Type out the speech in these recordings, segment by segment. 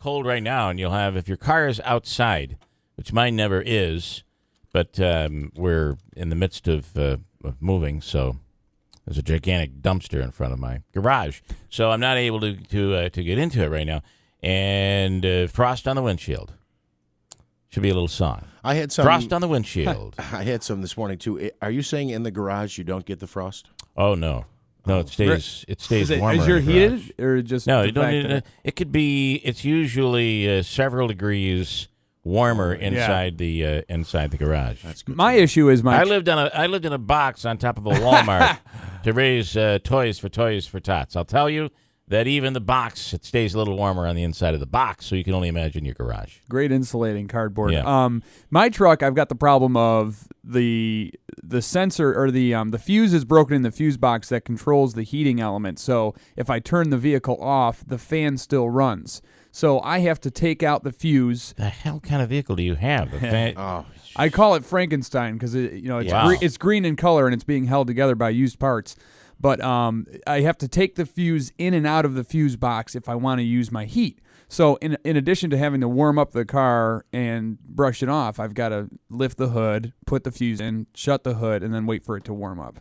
cold right now, and you'll have, if your car is outside, which mine never is, but we're in the midst of moving, so there's a gigantic dumpster in front of my garage. So I'm not able to get into it right now. And frost on the windshield. Should be a little song. I had some frost on the windshield. I had some this morning too. Are you saying in the garage you don't get the frost? Oh no, it stays warmer. Is your heated or just no? You don't need it. It could be. It's usually several degrees warmer inside the garage. That's good. My issue is I lived in a box on top of a Walmart to raise toys for tots. I'll tell you that even the box, it stays a little warmer on the inside of the box, so you can only imagine your garage. Great insulating cardboard. Yeah. My truck, I've got the problem of the sensor or the fuse is broken in the fuse box that controls the heating element. So if I turn the vehicle off, the fan still runs. So I have to take out the fuse. The hell kind of vehicle do you have? The fan? I call it Frankenstein because it's green in color and it's being held together by used parts. But I have to take the fuse in and out of the fuse box if I want to use my heat. So in addition to having to warm up the car and brush it off, I've got to lift the hood, put the fuse in, shut the hood, and then wait for it to warm up.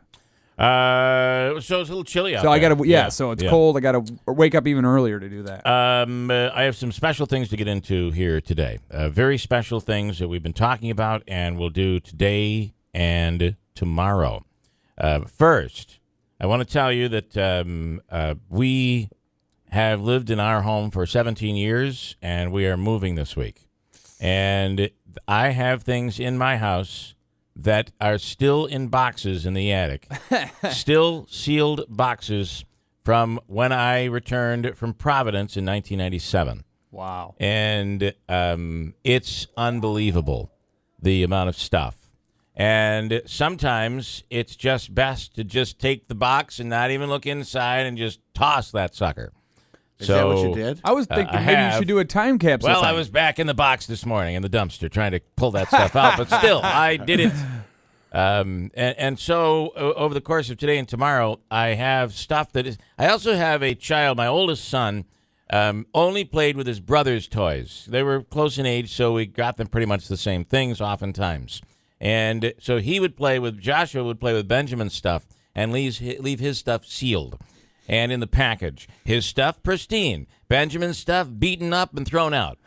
So it's a little chilly out there. So I got to, so it's cold. I got to wake up even earlier to do that. I have some special things to get into here today. Very special things that we've been talking about and we'll do today and tomorrow. First, I want to tell you that we have lived in our home for 17 years, and we are moving this week. And I have things in my house that are still in boxes in the attic, still sealed boxes from when I returned from Providence in 1997. Wow. And it's unbelievable, the amount of stuff. And sometimes it's just best to just take the box and not even look inside and just toss that sucker. Is that what you did? I was thinking maybe you should do a time capsule. Well, I was back in the box this morning in the dumpster trying to pull that stuff out, but still, I did it. And so over the course of today and tomorrow, I have stuff that is... I also have a child, my oldest son, only played with his brother's toys. They were close in age, so we got them pretty much the same things oftentimes. And so Joshua would play with Benjamin's stuff and leave his stuff sealed and in the package. His stuff pristine. Benjamin's stuff beaten up and thrown out.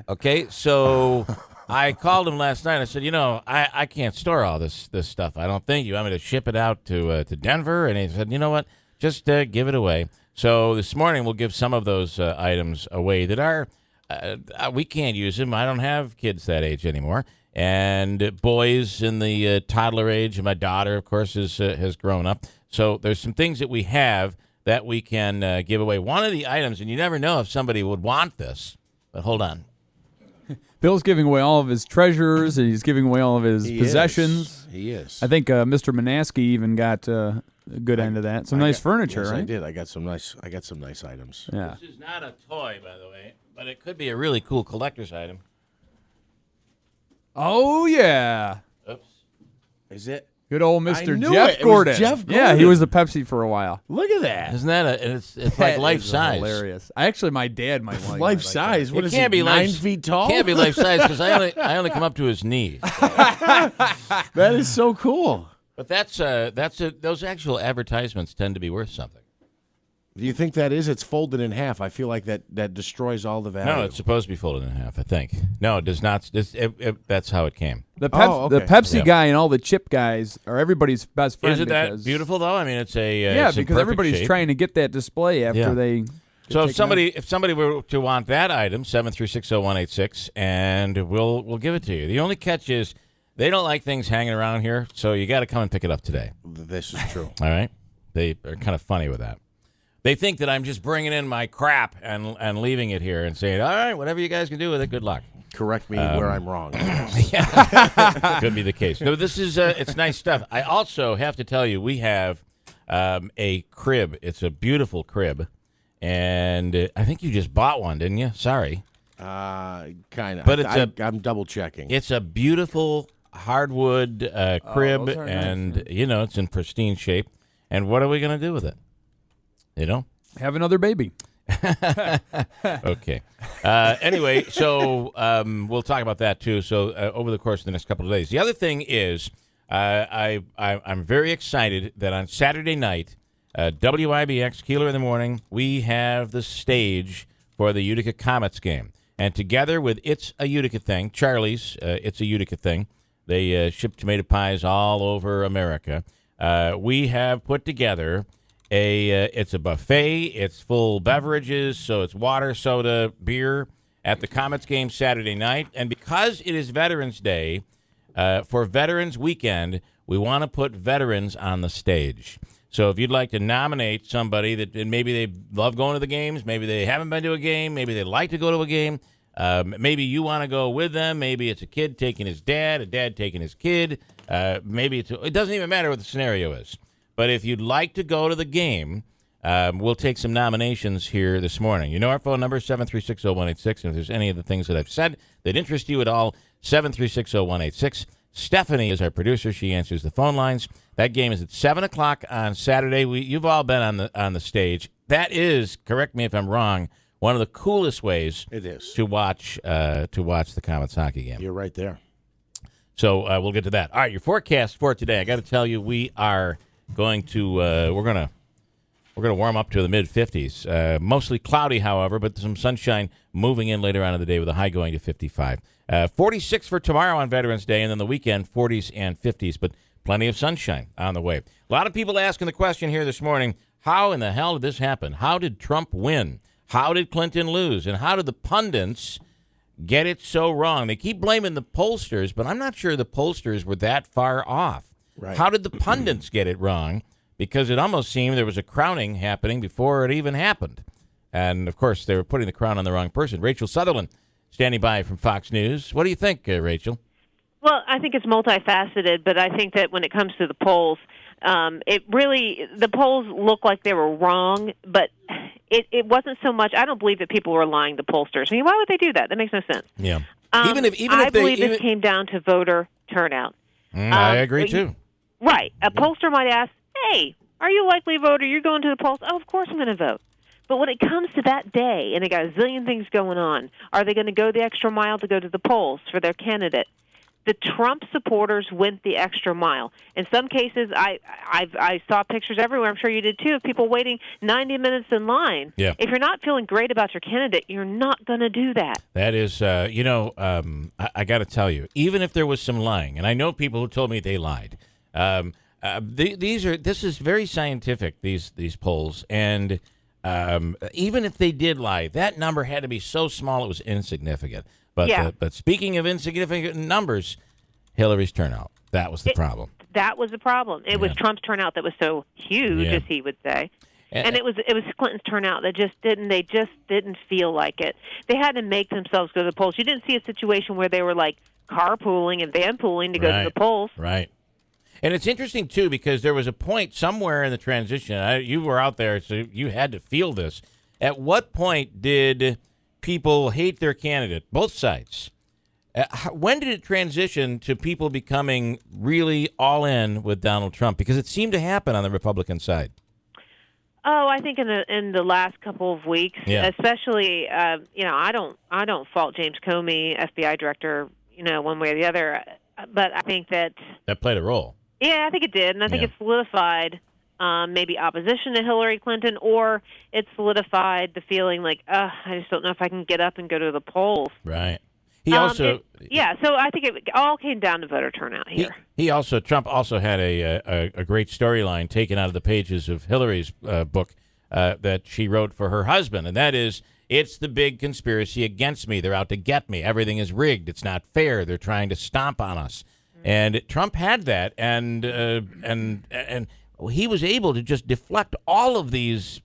Okay, so I called him last night. I said, I can't store all this stuff. I don't think. You want me to ship it out to Denver? And he said, you know what? Just give it away. So this morning we'll give some of those items away that are we can't use them. I don't have kids that age anymore. And boys in the toddler age, and my daughter, of course, has grown up. So there's some things that we have that we can give away. One of the items, and you never know if somebody would want this, but hold on. Bill's giving away all of his treasures, and he's giving away all of his possessions. He is. I think Mr. Manaski even got a good end of that. Some nice furniture, yes, right? I did. I got some nice items. Yeah. This is not a toy, by the way, but it could be a really cool collector's item. Oh, yeah. Oops. Is it? Good old Mr. knew Jeff it. It was Gordon. Jeff Yeah, he Gordon. was the Pepsi for a while. Look at that. Isn't that it's like life size. Hilarious. Actually, my dad might want Life size. What It is can't he, be 9 feet tall? Can't be life size because I only come up to his knee. That is so cool. But those actual advertisements tend to be worth something. Do you think that is? It's folded in half. I feel like that destroys all the value. No, it's supposed to be folded in half, I think. No, it does not. That's how it came. The okay. The Pepsi guy and all the chip guys are everybody's best friend. Isn't that beautiful, though? I mean, it's a it's because everybody's shape. trying to get that display after they. So if somebody were to want that item, 7360186, and we'll give it to you. The only catch is they don't like things hanging around here, so you got to come and pick it up today. This is true. All right, they are kind of funny with that. They think that I'm just bringing in my crap and leaving it here and saying, all right, whatever you guys can do with it, good luck. Correct me where I'm wrong. Could be the case. No, this is it's nice stuff. I also have to tell you, we have a crib. It's a beautiful crib, and I think you just bought one, didn't you? Sorry. Kind of. But I'm double checking. It's a beautiful hardwood crib, and nice, it's in pristine shape. And what are we going to do with it? Have another baby. Okay. Anyway, so we'll talk about that too. So over the course of the next couple of days. The other thing is, I'm very excited that on Saturday night, WIBX Keeler in the Morning, we have the stage for the Utica Comets game, and together with It's a Utica Thing, Charlie's It's a Utica Thing, they ship tomato pies all over America. We have put together it's a buffet. It's full beverages, so it's water, soda, beer at the Comets game Saturday night. And because it is Veterans Day, for Veterans Weekend, we want to put veterans on the stage. So if you'd like to nominate somebody that maybe they love going to the games, maybe they haven't been to a game, maybe they like to go to a game, maybe you want to go with them, maybe it's a kid taking his dad, a dad taking his kid, maybe it doesn't even matter what the scenario is. But if you'd like to go to the game, we'll take some nominations here this morning. You know our phone number, 7360186, and if there's any of the things that I've said that interest you at all, 7360186. Stephanie is our producer. She answers the phone lines. That game is at 7 o'clock on Saturday. You've all been on the stage. That is, correct me if I'm wrong, one of the coolest ways it is to watch the Comets hockey game. You're right there. So we'll get to that. All right, your forecast for today. I got to tell you, we are going to we're gonna warm up to the mid-50s. Mostly cloudy, however, but some sunshine moving in later on in the day with a high going to 55. 46 for tomorrow on Veterans Day, and then the weekend, 40s and 50s, but plenty of sunshine on the way. A lot of people asking the question here this morning, how in the hell did this happen? How did Trump win? How did Clinton lose? And how did the pundits get it so wrong? They keep blaming the pollsters, but I'm not sure the pollsters were that far off. Right. How did the pundits get it wrong? Because it almost seemed there was a crowning happening before it even happened. And, of course, they were putting the crown on the wrong person. Rachel Sutherland, standing by from Fox News. What do you think, Rachel? Well, I think it's multifaceted, but I think that when it comes to the polls, the polls look like they were wrong, but it wasn't so much. I don't believe that people were lying to pollsters. I mean, why would they do that? That makes no sense. Yeah. I believe this came down to voter turnout. I agree, too. Right. A pollster might ask, hey, are you a likely voter? You're going to the polls? Oh, of course I'm going to vote. But when it comes to that day, and they got a zillion things going on, are they going to go the extra mile to go to the polls for their candidate? The Trump supporters went the extra mile. In some cases, I saw pictures everywhere, I'm sure you did too, of people waiting 90 minutes in line. Yeah. If you're not feeling great about your candidate, you're not going to do that. That is, I got to tell you, even if there was some lying, and I know people who told me they lied, this is very scientific, these polls, and even if they did lie, that number had to be so small it was insignificant. But yeah. But speaking of insignificant numbers, Hillary's turnout, that was the problem. That was the problem. It was Trump's turnout that was so huge, as he would say. And it was Clinton's turnout that just didn't feel like it. They had to make themselves go to the polls. You didn't see a situation where they were like carpooling and vanpooling to go to the polls. Right. And it's interesting, too, because there was a point somewhere in the transition. You were out there, so you had to feel this. At what point did people hate their candidate, both sides? When did it transition to people becoming really all in with Donald Trump? Because it seemed to happen on the Republican side. Oh, I think in the last couple of weeks, especially, I don't fault James Comey, FBI director, one way or the other, but I think that played a role. Yeah, I think it did, and I think it solidified maybe opposition to Hillary Clinton, or it solidified the feeling like, I just don't know if I can get up and go to the polls. Right. He also, so I think it all came down to voter turnout here. Trump also had a great storyline taken out of the pages of Hillary's book that she wrote for her husband, and that is, it's the big conspiracy against me. They're out to get me. Everything is rigged. It's not fair. They're trying to stomp on us. And Trump had that, and he was able to just deflect all of these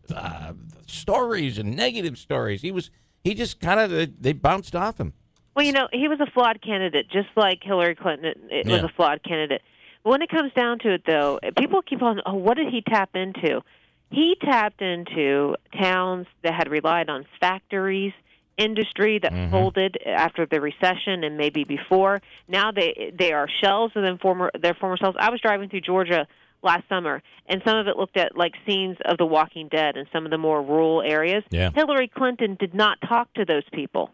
stories and negative stories. He just kind of they bounced off him. Well, he was a flawed candidate, just like Hillary Clinton was a flawed candidate. But when it comes down to it, though, people keep on, what did he tap into? He tapped into towns that had relied on factories, industry that folded after the recession and maybe before. Now they are shells of their former selves. I was driving through Georgia last summer, and some of it looked at like scenes of The Walking Dead in some of the more rural areas. Yeah. Hillary Clinton did not talk to those people.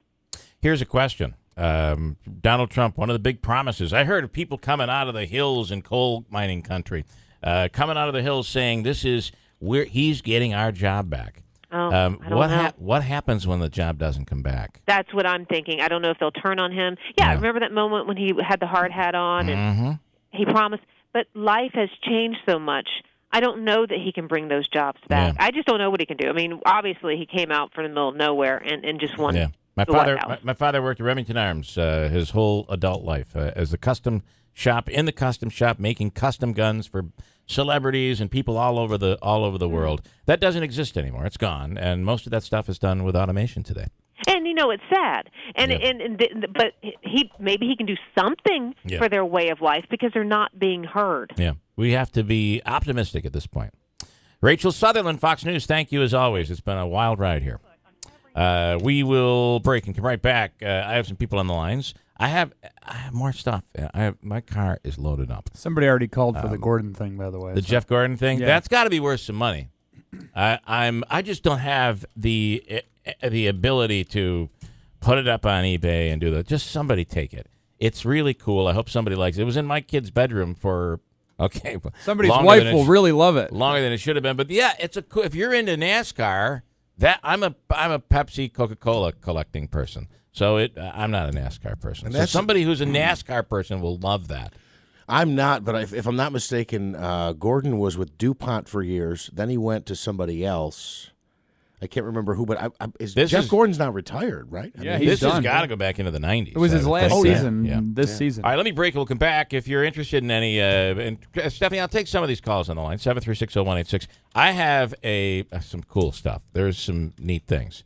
Here's a question. Donald Trump, one of the big promises. I heard of people coming out of the hills in coal mining country, coming out of the hills saying this is where he's getting our job back. Oh, I don't know. What happens when the job doesn't come back? That's what I'm thinking. I don't know if they'll turn on him. Yeah, remember that moment when he had the hard hat on and he promised. But life has changed so much. I don't know that he can bring those jobs back. Yeah. I just don't know what he can do. I mean, obviously he came out from the middle of nowhere and just won. Yeah. My father worked at Remington Arms his whole adult life as in the custom shop making custom guns for celebrities and people all over the world. That doesn't exist anymore. It's gone, and most of that stuff is done with automation today. And it's sad. But maybe he can do something for their way of life because they're not being heard. Yeah, we have to be optimistic at this point. Rachel Sutherland, Fox News. Thank you as always. It's been a wild ride here. We will break and come right back. I have some people on the lines. I have more stuff. My car is loaded up. Somebody already called for the Gordon thing, by the way. The Jeff Gordon thing? Yeah. That's got to be worth some money. I just don't have the ability to put it up on eBay and do that. Just somebody take it. It's really cool. I hope somebody likes it. It was in my kid's bedroom for somebody's wife will really love it. Longer than it should have been. But yeah, it's cool. If you're into NASCAR, that I'm a Pepsi Coca-Cola collecting person. So I'm not a NASCAR person. So somebody who's a NASCAR person will love that. I'm not, but if I'm not mistaken, Gordon was with DuPont for years. Then he went to somebody else. I can't remember who, but Jeff Gordon's now retired, right? Yeah, this done. has got to go back into the 90s. It was his last season this season. All right, let me break. We'll come back. If you're interested in any, Stephanie, I'll take some of these calls on the line, 7360186. I have some cool stuff. There's some neat things.